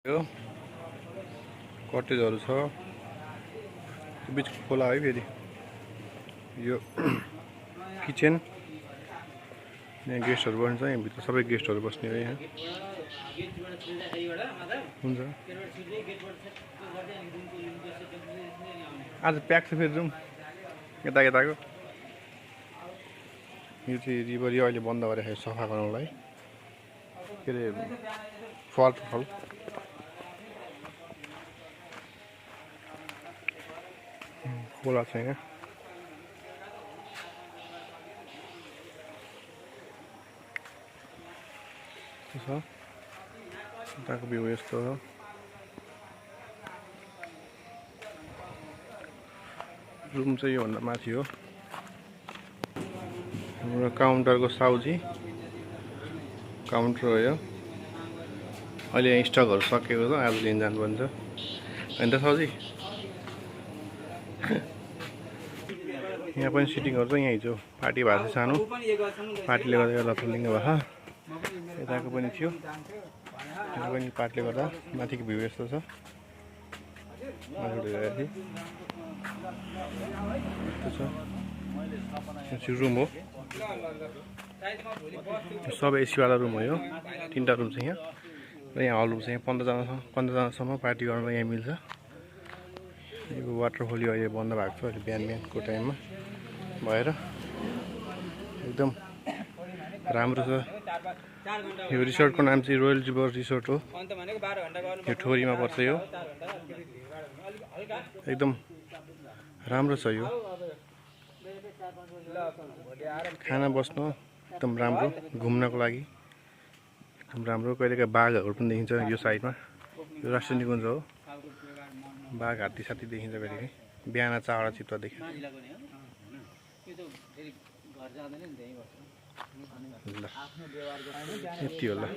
यो कटेजहरु छ बीचको खोला है फेरि यो किचन यहाँ गेस्टहरु बस्छ यहाँ भित्र सबै गेस्टहरु बस्ने हो यहाँ हुन्छ आज प्याक छ फेरि रुम यताको यो चाहिँ रिभर यो अहिले बन्द गरेको सफा गर्नलाई के रे फल खोला छ यहाँ यताको भ्यू यस्तो हो रुम चाहिँ योभन्दा माथि हो हाम्रो काउन्टरको साउजी काउन्टर हो यो अहिले यहाँ स्टकहरु सकिएको छ आज लिन जानुपर्छ हैन त साउजी यहाँ पनि सिटिङहरु छ यहाँ हिजो पार्टी भएको छ सानो पार्टीले गर्दा लथलिङ्ग भयो यताको पनि थियो यता पनि पार्टीले गर्दा माथिको भ्यू यस्तो छ यो रुम हो सब एसी वाला रुम हो यो तीनटा रुम छ यहाँ र यहाँ हल रुम छ यहाँ 15 जनासम्म पार्टी गर्न यहाँ मिल्छ यो वाटरफल यो अहिले बन्द भएको छ अहिले बिहानको टाइममा भएर एकदम राम्रो छ यो रिसोर्टको नाम चाहिँ रोयल रिभर रिसोर्ट हो यो ठोरीमा पर्छ यो एकदम राम्रो छ यो खाना बस्न एकदम राम्रो घुम्नको लागि एकदम राम्रो कहिलेका बाघहरू पनि देखिन्छ यो साइडमा यो राष्ट्रिय निकुञ्ज हो बाघ हात्ती साथी देखिन्छ कहिलेकाहीँ बिहान चाडा चितुवा देखिन्छ ल यति होला